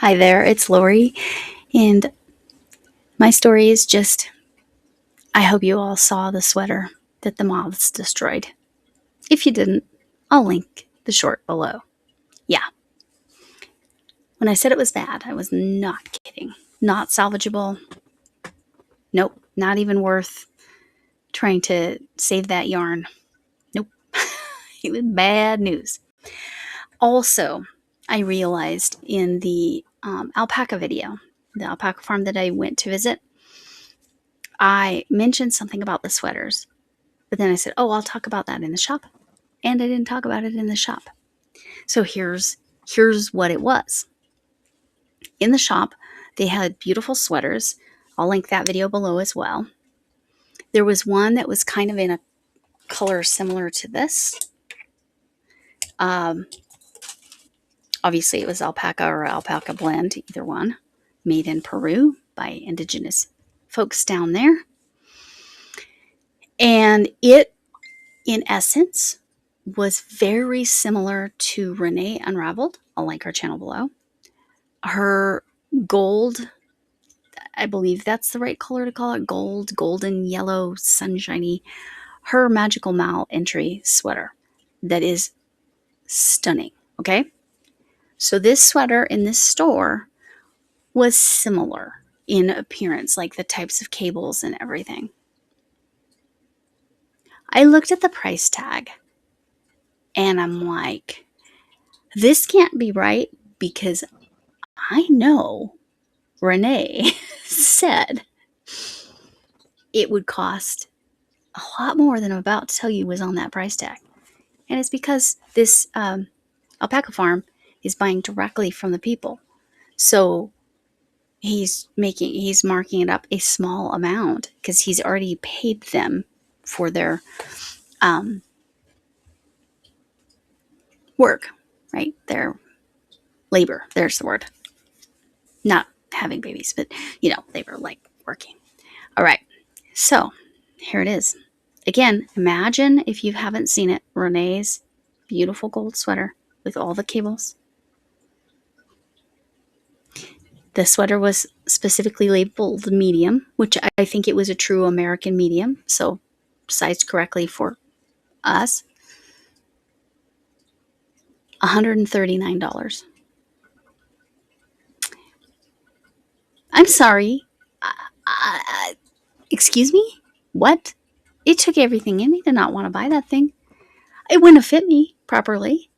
Hi there, it's Lori, and my story is just, I hope you all saw the sweater that the moths destroyed. If you didn't, I'll link the short below. Yeah. When I said it was bad, I was not kidding. Not salvageable. Nope, not even worth trying to save that yarn. Nope. It was bad news. Also, I realized in the alpaca video, the alpaca farm that I went to visit, I mentioned something about the sweaters, but then I said, oh, I'll talk about that in the shop. And I didn't talk about it in the shop. So here's what it was. In the shop, they had beautiful sweaters. I'll link that video below as well. There was one that was kind of in a color similar to this. Obviously, it was alpaca or alpaca blend, either one. Made in Peru by indigenous folks down there. And it, in essence, was very similar to Renee Unraveled. I'll link her channel below. Her gold, I believe that's the right color to call it, gold, golden, yellow, sunshiny, her Magical Mal entry sweater that is stunning, okay? So this sweater in this store was similar in appearance, like the types of cables and everything. I looked at the price tag and I'm like, this can't be right because I know Renee said it would cost a lot more than I'm about to tell you was on that price tag. And it's because this alpaca farm is buying directly from the people. So he's marking it up a small amount because he's already paid them for their work, right? Their labor. There's the word. Not having babies, but they were like working. All right. So here it is. Again, imagine if you haven't seen it, Renee's beautiful gold sweater with all the cables. The sweater was specifically labeled medium, which I think it was a true American medium, so sized correctly for us. $139. I'm sorry. Excuse me? What? It took everything in me to not want to buy that thing. It wouldn't have fit me properly.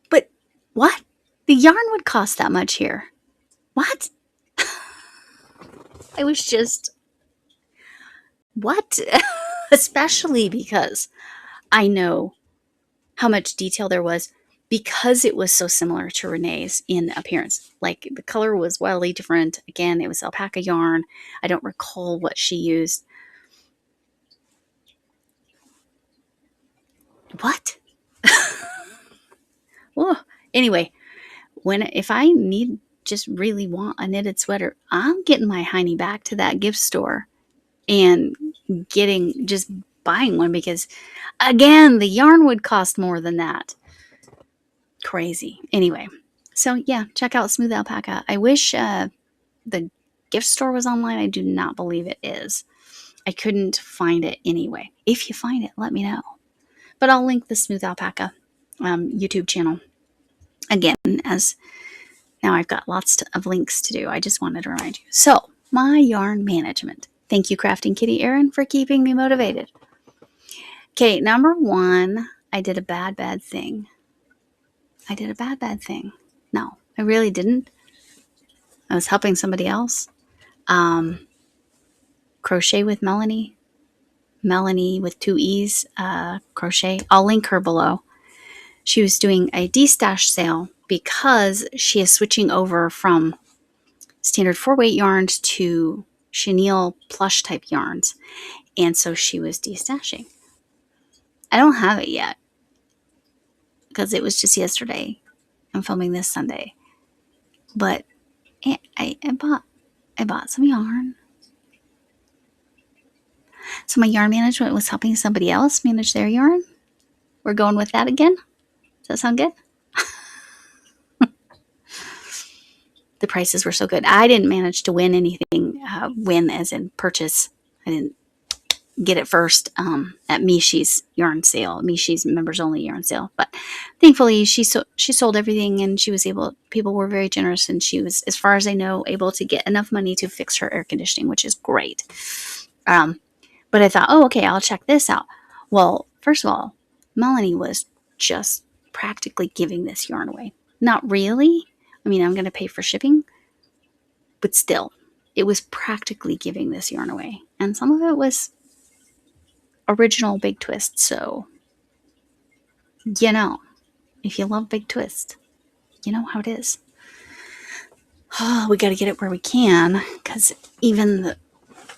But what? The yarn would cost that much here. What? I was just... What? Especially because I know how much detail there was because it was so similar to Renee's in appearance. Like the color was wildly different. Again, it was alpaca yarn. I don't recall what she used. What? Oh, anyway, if I just really want a knitted sweater, I'm getting my hiney back to that gift store and just buying one because, again, the yarn would cost more than that. Crazy. Anyway, so yeah, check out Smooth Alpaca. I wish the gift store was online. I do not believe it is. I couldn't find it anyway. If you find it, let me know. But I'll link the Smooth Alpaca YouTube channel. Again, as now I've got lots of links to do. I just wanted to remind you. So, my yarn management. Thank you, Crafting Kitty Erin, for keeping me motivated. Okay, number one, I did a bad thing. No, I really didn't. I was helping somebody else. Crochet with Melanie. Melanie with 2 E's. Crochet. I'll link her below. She was doing a destash sale because she is switching over from standard 4-weight yarns to chenille plush type yarns. And so she was destashing. I don't have it yet because it was just yesterday. I'm filming this Sunday. But I bought some yarn. So my yarn management was helping somebody else manage their yarn. We're going with that again. Does that sound good? the prices were so good. I didn't manage to win anything, win as in purchase. I didn't get it first at Mishi's yarn sale, Mishi's members only yarn sale. But thankfully, she sold everything, and she was able. People were very generous, and she was, as far as I know, able to get enough money to fix her air conditioning, which is great. But I thought, oh, okay, I'll check this out. Well, first of all, Melanie was just practically giving this yarn away. Not really. I mean, I'm going to pay for shipping, but still, it was practically giving this yarn away, and some of it was original Big Twist. So, you know, if you love Big Twist, you know how it is. Oh, we got to get it where we can, because even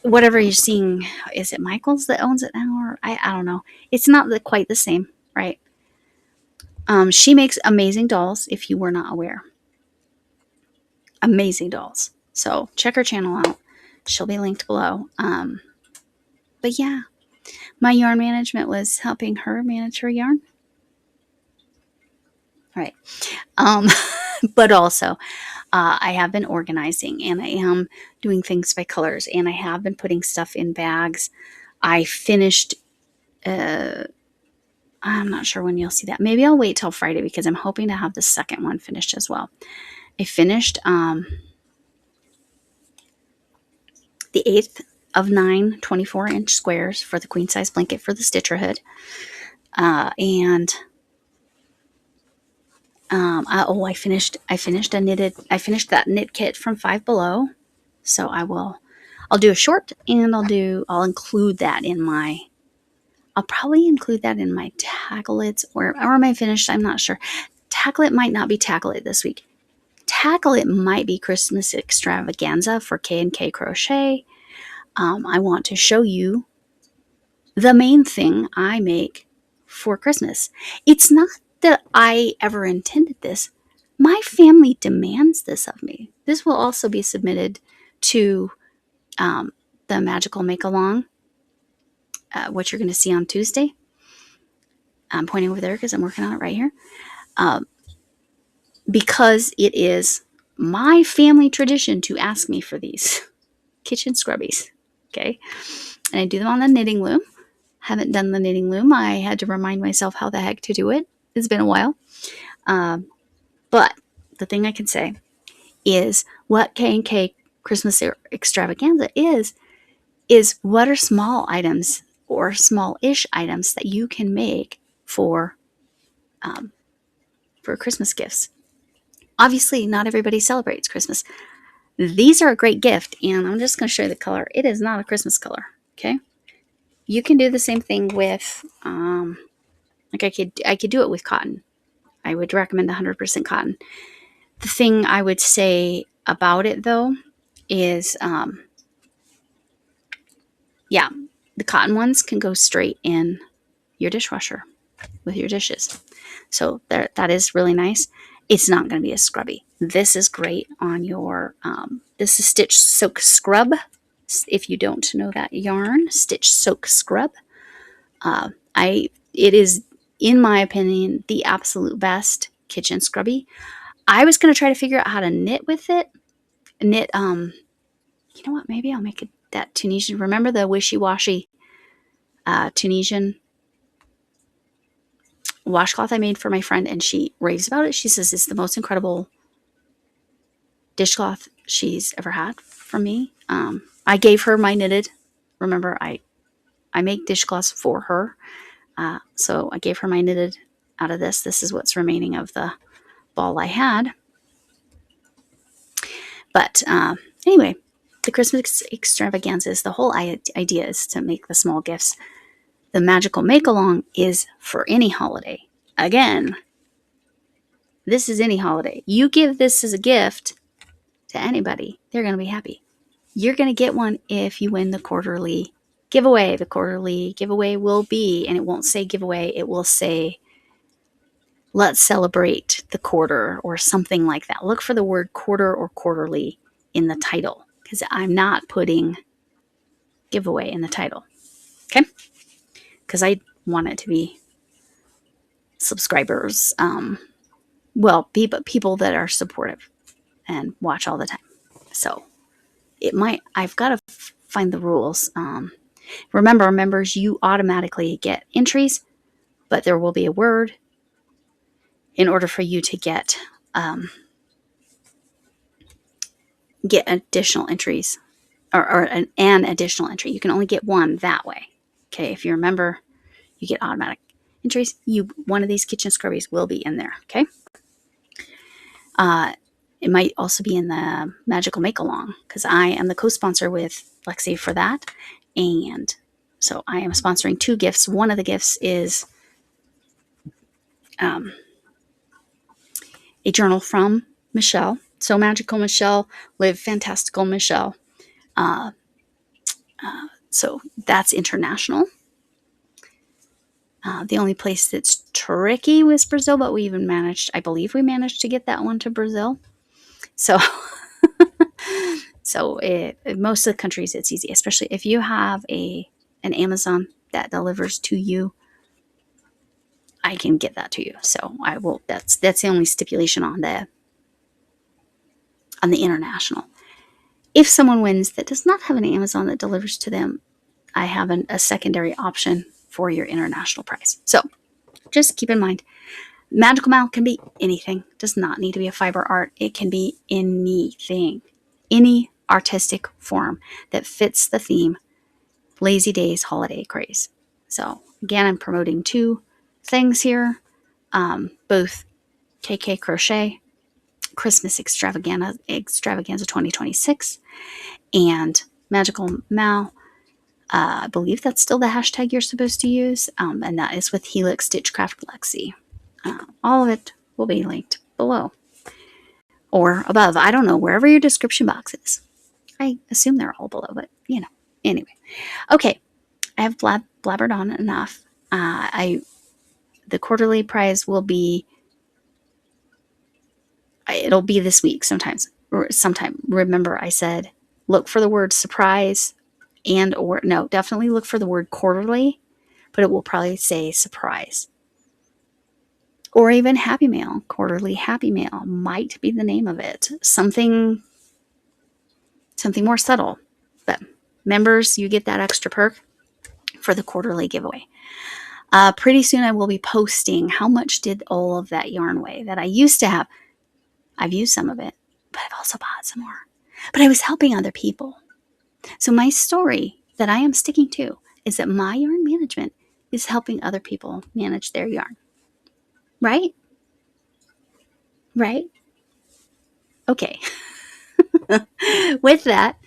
whatever you're seeing, is it Michael's that owns it now? Or I don't know. It's not quite the same, right? She makes amazing dolls, if you were not aware. Amazing dolls. So check her channel out. She'll be linked below. But yeah, my yarn management was helping her manage her yarn. All right. But also, I have been organizing, and I am doing things by colors, and I have been putting stuff in bags. I finished, I'm not sure when you'll see that. Maybe I'll wait till Friday, because I'm hoping to have the second one finished as well. I finished the 8th of 9 24-inch squares for the queen size blanket for the Stitcherhood. And I finished that knit kit from Five Below. So I'll do a short, and I'll include that in my, I'll probably include that in my Tackle-Its, or am I finished? I'm not sure. Tackle-It might not be Tackle-It this week. Tackle-It might be Christmas extravaganza for K&K Crochet. I want to show you the main thing I make for Christmas. It's not that I ever intended this. My family demands this of me. This will also be submitted to the Magical Make-Along, what you're going to see on Tuesday. I'm pointing over there because I'm working on it right here. Because it is my family tradition to ask me for these kitchen scrubbies. Okay. And I do them on the knitting loom. Haven't done the knitting loom. I had to remind myself how the heck to do it. It's been a while. But the thing I can say is what K&K Christmas extravaganza is what are small items or small-ish items that you can make for Christmas gifts. Obviously, not everybody celebrates Christmas. These are a great gift, and I'm just going to show you the color. It is not a Christmas color, okay? You can do the same thing with, like I could do it with cotton. I would recommend 100% cotton. The thing I would say about it, though, is, yeah, the cotton ones can go straight in your dishwasher with your dishes. So that is really nice. It's not going to be as scrubby. This is great on your, this is Stitch Soak Scrub. If you don't know that yarn, Stitch Soak Scrub. It is, in my opinion, the absolute best kitchen scrubby. I was going to try to figure out how to knit with it. Knit, you know what? Maybe I'll make that Tunisian. Remember the wishy-washy Tunisian washcloth I made for my friend, and she raves about it. She says it's the most incredible dishcloth she's ever had from me. I gave her my knitted. Remember, I make dishcloths for her. So I gave her my knitted out of this. This is what's remaining of the ball I had. But anyway, the Christmas extravaganza is the whole idea is to make the small gifts. The Magical Make-Along is for any holiday. Again, this is any holiday. You give this as a gift to anybody, they're going to be happy. You're going to get one if you win the quarterly giveaway. The quarterly giveaway will be, and it won't say giveaway, it will say, let's celebrate the quarter or something like that. Look for the word quarter or quarterly in the title, because I'm not putting giveaway in the title. Okay? Because I want it to be subscribers, people that are supportive. and watch all the time. So I've got to find the rules. Remember, members, you automatically get entries, but there will be a word in order for you to get additional entries or an additional entry. You can only get one that way. Okay, if you're a member, you get automatic entries. One of these kitchen scrubbies will be in there. Okay. It might also be in the Magical Make Along because I am the co-sponsor with Lexie for that. And so I am sponsoring 2 gifts. One of the gifts is a journal from Michelle. So Magical Michelle, Live Fantastical Michelle. So that's international. The only place that's tricky was Brazil, but I believe we managed to get that one to Brazil. So, most of the countries it's easy, especially if you have an Amazon that delivers to you. I can get that to you. So I will. That's the only stipulation on the international. If someone wins that does not have an Amazon that delivers to them, I have a secondary option for your international prize. So just keep in mind, Magical Mal can be anything. It does not need to be a fiber art. It can be anything, any artistic form that fits the theme, Lazy Days Holiday Craze. So again, I'm promoting 2 things here, both KK Crochet Christmas Extravaganza 2026 and Magical Mal. I believe that's still the hashtag you're supposed to use, and that is with Healex Stitchcraft Lexie. All of it will be linked below or above. I don't know, wherever your description box is. I assume they're all below, but anyway. Okay, I have blabbered on enough. The quarterly prize will be. It'll be this week sometime. Remember, I said look for the word surprise definitely look for the word quarterly, but it will probably say surprise. Or even Happy Mail. Quarterly Happy Mail might be the name of it. Something more subtle. But members, you get that extra perk for the quarterly giveaway. Pretty soon I will be posting how much did all of that yarn weigh that I used to have. I've used some of it, but I've also bought some more. But I was helping other people. So my story that I am sticking to is that my yarn management is helping other people manage their yarn. Right? Right? Okay. With that,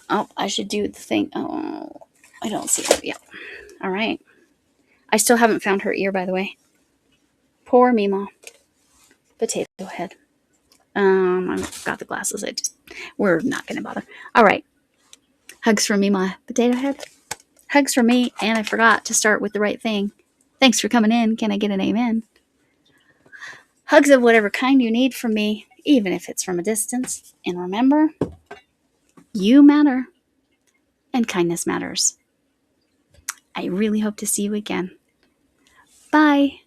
I should do the thing. Oh, I don't see it yet. All right. I still haven't found her ear, by the way. Poor Mima. Potato head. I've got the glasses. We're not going to bother. All right. Hugs from Mima. Potato head. Hugs from me. And I forgot to start with the right thing. Thanks for coming in. Can I get an amen? Hugs of whatever kind you need from me, even if it's from a distance. And remember, you matter. And kindness matters. I really hope to see you again. Bye.